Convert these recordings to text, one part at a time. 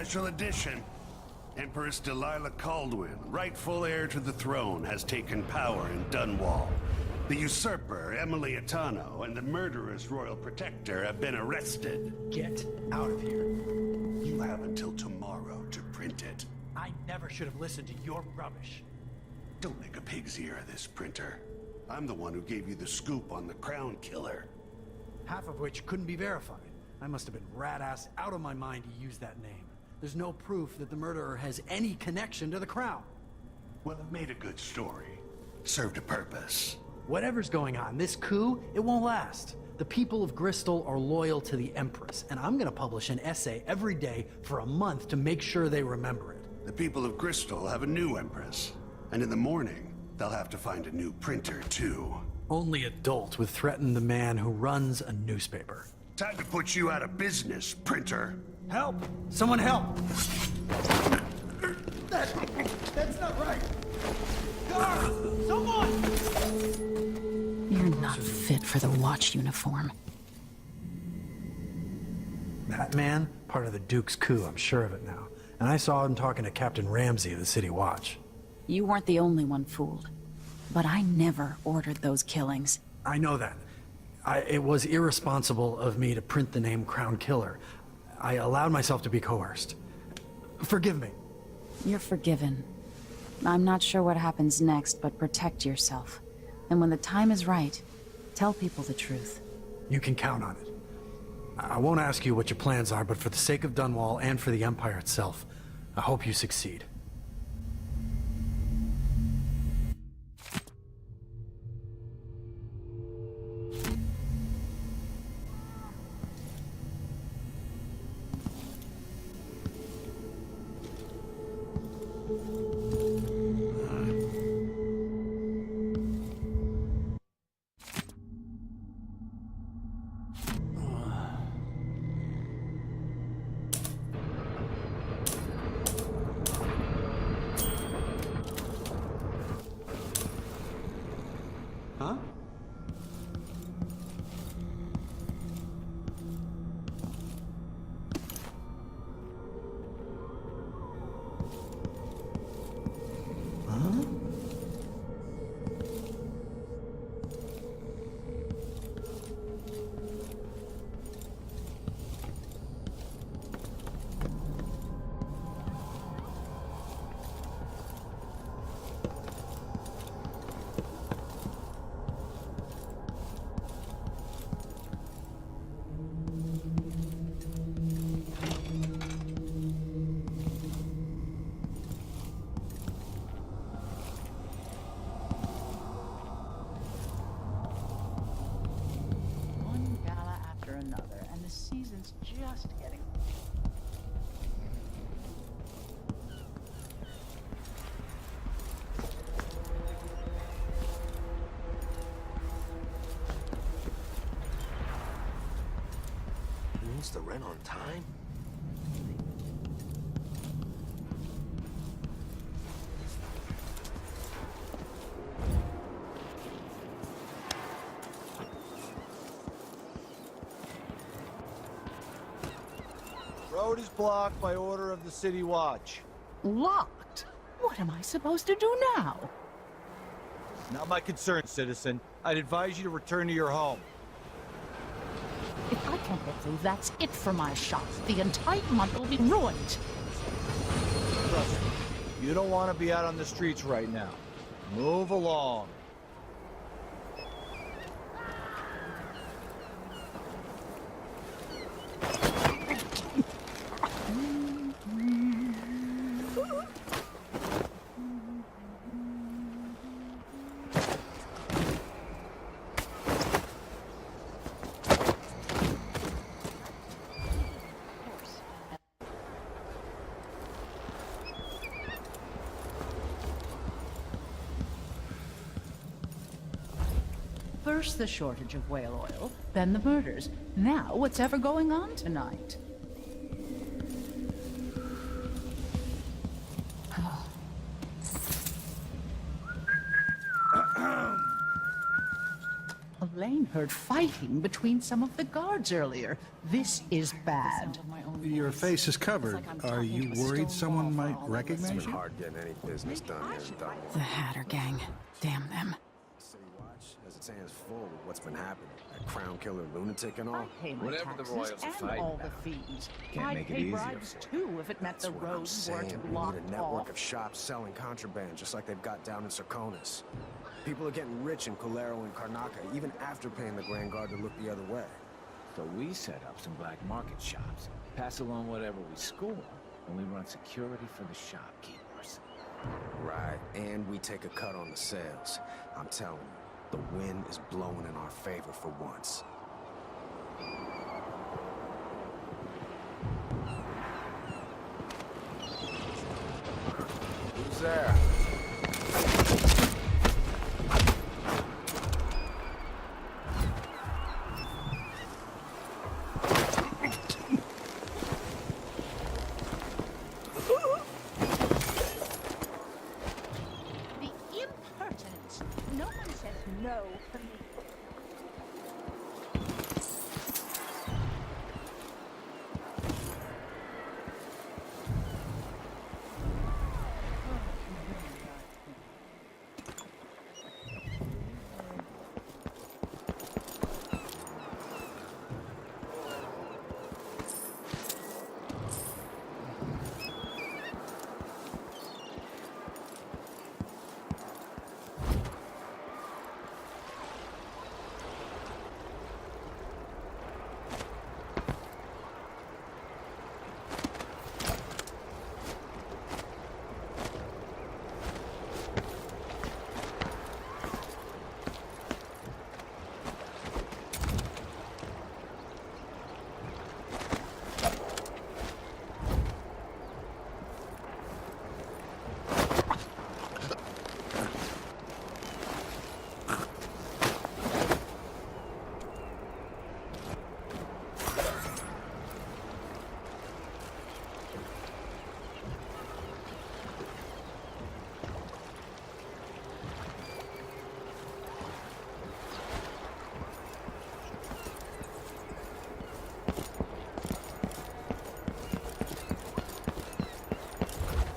Special edition. Empress Delilah Caldwin, rightful heir to the throne, has taken power in Dunwall. The usurper, Emily Atano, and the murderous royal protector have been arrested. Get out of here. You have until tomorrow to print it. I never should have listened to your rubbish. Don't make a pig's ear of this, printer. I'm the one who gave you the scoop on the Crown Killer. Half of which couldn't be verified. I must have been rat-ass out of my mind to use that name. There's no proof that the murderer has any connection to the Crown. Well, it made a good story. Served a purpose. Whatever's going on, this coup, it won't last. The people of Bristol are loyal to the Empress, and I'm gonna publish an essay every day for a month to make sure they remember it. The people of Bristol have a new Empress. And in the morning, they'll have to find a new printer, too. Only adults would threaten the man who runs a newspaper. Time to put you out of business, printer. Help! Someone help! That's not right! Guard! Someone! You're not fit for the watch uniform. That man, part of the Duke's coup, I'm sure of it now. And I saw him talking to Captain Ramsey of the City Watch. You weren't the only one fooled. But I never ordered those killings. I know that. It was irresponsible of me to print the name Crown Killer. I allowed myself to be coerced. Forgive me. You're forgiven. I'm not sure what happens next, but protect yourself. And when the time is right, tell people the truth. You can count on it. I won't ask you what your plans are, but for the sake of Dunwall and for the Empire itself, I hope you succeed. Huh? One gala after another, and the season's just getting... Means the rent on time? Road is blocked by order of the City Watch. Locked? What am I supposed to do now? Not my concern, citizen. I'd advise you to return to your home. If I can't get through, that's it for my shop. The entire month will be ruined. Trust me, you don't want to be out on the streets right now. Move along. First the shortage of whale oil, then the murders. Now what's ever going on tonight? Lane heard fighting between some of the guards earlier. This is bad. Your face is covered. Are you worried someone might recognize you? Hard getting any business done here in Dunwall. The Hatter gang. Damn them. City Watch has its hands full with what's been happening. That crown killer lunatic and all. I pay my Whatever the taxes royals are and fighting all the about. fees. Can't I'd make it pay easier bribes for too if it meant the That's what I'm roads saying. weren't We need blocked a network off. of shops selling contraband, just like they've got down in Serconis. People are getting rich in Colero and Karnaca, even after paying the Grand Guard to look the other way. So we set up some black market shops, pass along whatever we score, and we run security for the shopkeepers. Right, and we take a cut on the sales. I'm telling you, the wind is blowing in our favor for once. Who's there? The impertinence! No one says no for me.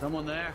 Someone there?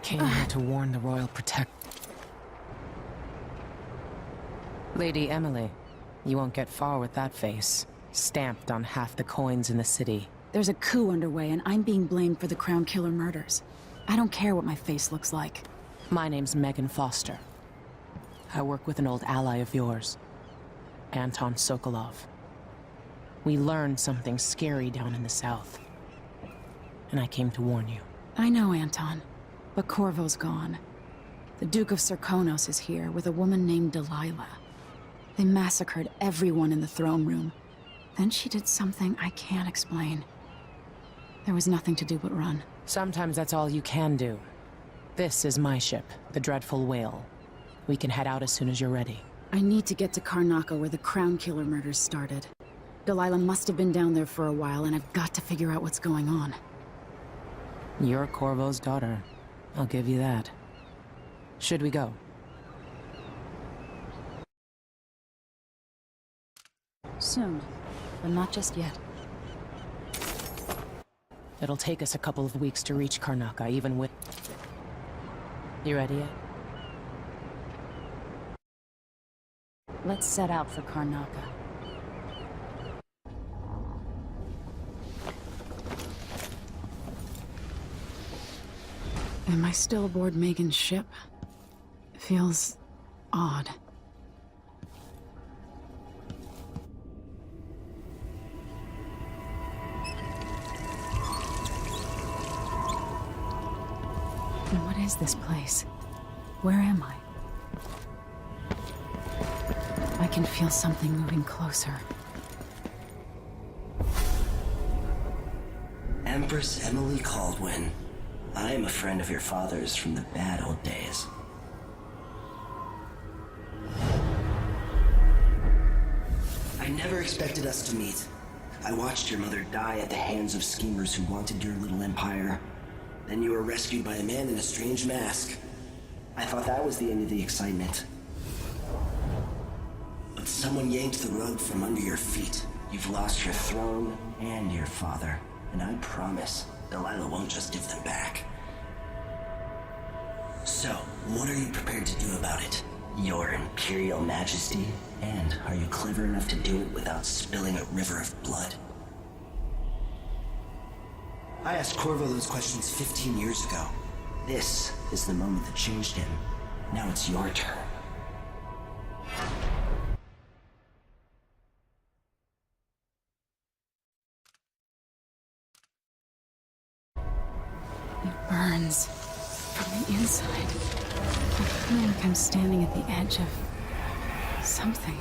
Came here to warn the Royal Protect. Lady Emily, you won't get far with that face. Stamped on half the coins in the city. There's a coup underway, and I'm being blamed for the Crown Killer murders. I don't care what my face looks like. My name's Megan Foster. I work with an old ally of yours, Anton Sokolov. We learned something scary down in the south, and I came to warn you. I know, Anton, but Corvo's gone. The Duke of Serconos is here with a woman named Delilah. They massacred everyone in the throne room. Then she did something I can't explain. There was nothing to do but run. Sometimes that's all you can do. This is my ship, the Dreadful Whale. We can head out as soon as you're ready. I need to get to Karnaca where the Crown Killer murders started. Delilah must have been down there for a while, and I've got to figure out what's going on. You're Corvo's daughter. I'll give you that. Should we go? Soon, but not just yet. It'll take us a couple of weeks to reach Karnaca, even with... You ready yet? Let's set out for Karnaca. Am I still aboard Megan's ship? It feels odd. What is this place? Where am I? I can feel something moving closer. Empress Emily Caldwin. I am a friend of your father's from the bad old days. I never expected us to meet. I watched your mother die at the hands of schemers who wanted your little empire. Then you were rescued by a man in a strange mask. I thought that was the end of the excitement. But someone yanked the rug from under your feet. You've lost your throne and your father. And I promise, Delilah won't just give them back. So, what are you prepared to do about it? Your Imperial Majesty? And are you clever enough to do it without spilling a river of blood? I asked Corvo those questions 15 years ago. This is the moment that changed him. Now it's your turn. It burns from the inside. I feel like I'm standing at the edge of something.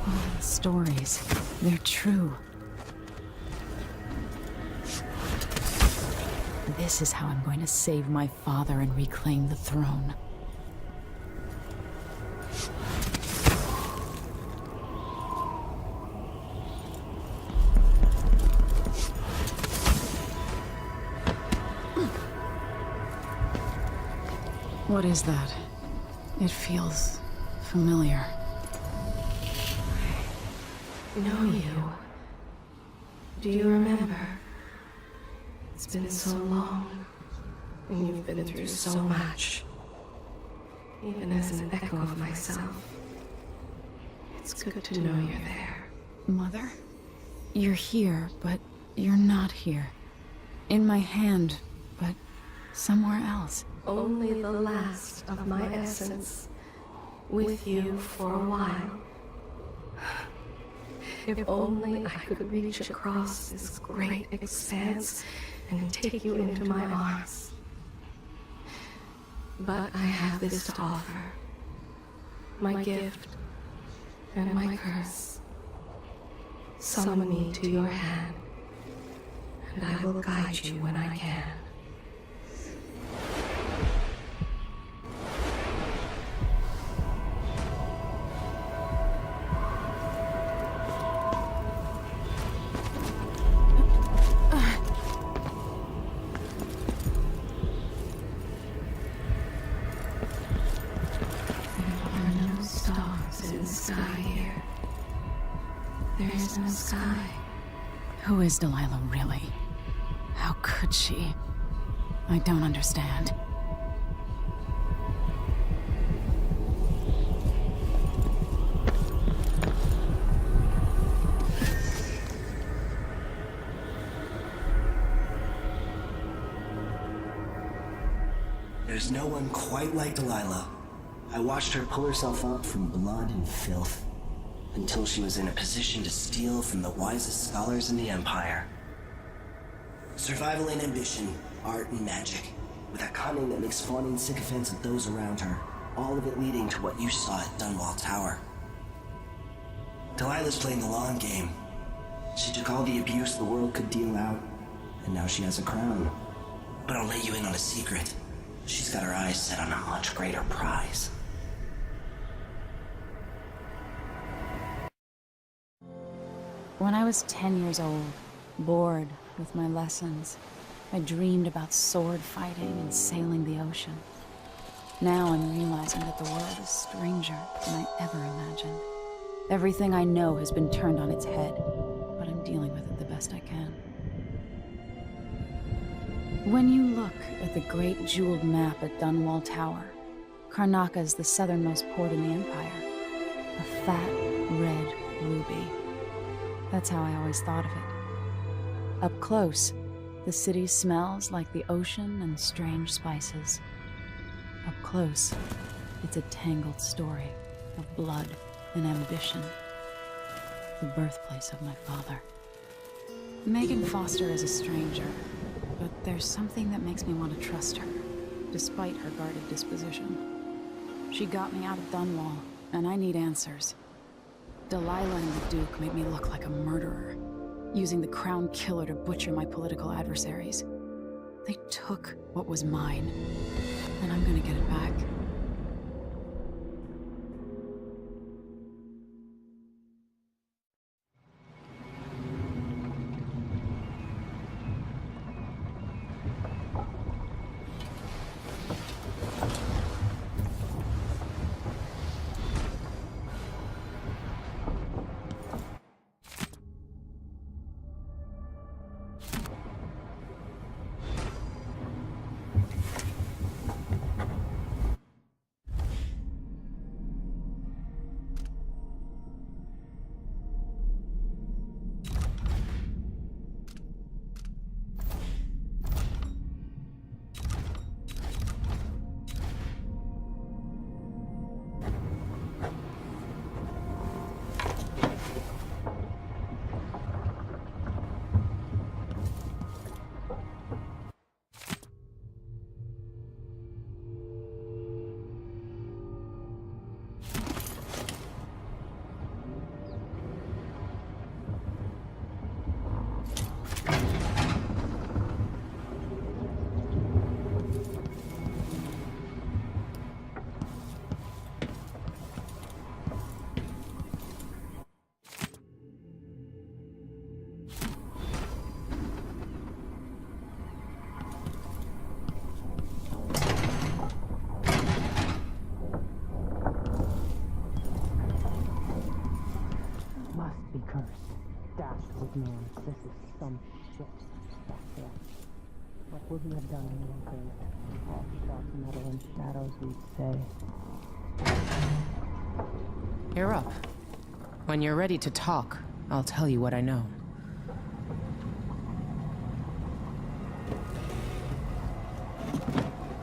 All the stories, they're true. This is how I'm going to save my father and reclaim the throne. What is that? It feels familiar. Know you. Do you remember? It's been so long, and you've been through so much. Even as an echo of myself, it's good to know you're there. Mother? You're here, but you're not here. In my hand, but somewhere else. Only the last of my essence, with you for a while. If only I could reach across this great expanse and take you into my arms. But I have this to offer. My gift and my curse. Summon me to your hand, and I will guide you when I can. Who is Delilah really? How could she? I don't understand. There's no one quite like Delilah. I watched her pull herself up from blood and filth, until she was in a position to steal from the wisest scholars in the Empire. Survival and ambition, art and magic, with a cunning that makes fawning sycophants of those around her, all of it leading to what you saw at Dunwall Tower. Delilah's playing the long game. She took all the abuse the world could deal out, and now she has a crown. But I'll let you in on a secret. She's got her eyes set on a much greater prize. When I was 10 years old, bored with my lessons, I dreamed about sword fighting and sailing the ocean. Now I'm realizing that the world is stranger than I ever imagined. Everything I know has been turned on its head, but I'm dealing with it the best I can. When you look at the great jeweled map at Dunwall Tower, Karnaca is the southernmost port in the Empire. A fat, red ruby. That's how I always thought of it. Up close, the city smells like the ocean and strange spices. Up close, it's a tangled story of blood and ambition. The birthplace of my father. Megan Foster is a stranger, but there's something that makes me want to trust her, despite her guarded disposition. She got me out of Dunwall, and I need answers. Delilah and the Duke made me look like a murderer, using the Crown Killer to butcher my political adversaries. They took what was mine, and I'm gonna get it back. This is some shit back there. What would we have done in the grave? All dark metal and shadows, we'd say. You're up. When you're ready to talk, I'll tell you what I know.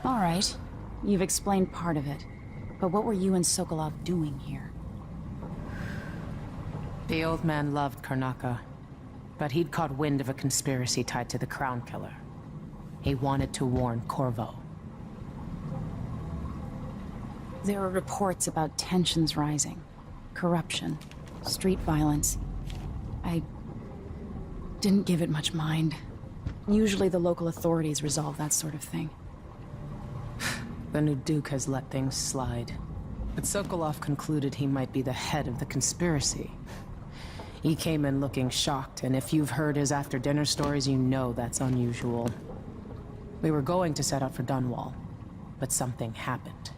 All right. You've explained part of it. But what were you and Sokolov doing here? The old man loved Karnaca, but he'd caught wind of a conspiracy tied to the Crown Killer. He wanted to warn Corvo. There are reports about tensions rising, corruption, street violence. I didn't give it much mind. Usually the local authorities resolve that sort of thing. The new Duke has let things slide. But Sokolov concluded he might be the head of the conspiracy. He came in looking shocked, and if you've heard his after-dinner stories, you know that's unusual. We were going to set out for Dunwall, but something happened.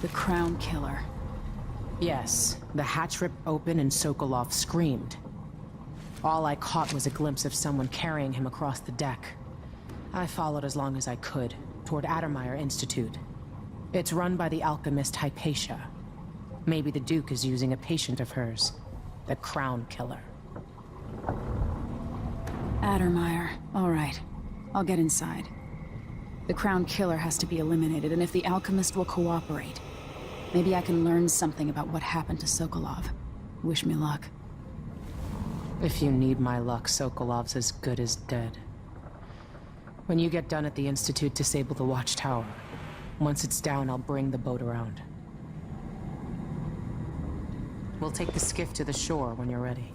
The Crown Killer. Yes, the hatch ripped open and Sokolov screamed. All I caught was a glimpse of someone carrying him across the deck. I followed as long as I could, toward Addermeyer Institute. It's run by the alchemist Hypatia. Maybe the Duke is using a patient of hers. The Crown Killer. Addermeyer. All right. I'll get inside. The Crown Killer has to be eliminated, and if the alchemist will cooperate, maybe I can learn something about what happened to Sokolov. Wish me luck. If you need my luck, Sokolov's as good as dead. When you get done at the Institute, disable the watchtower. Once it's down, I'll bring the boat around. We'll take the skiff to the shore when you're ready.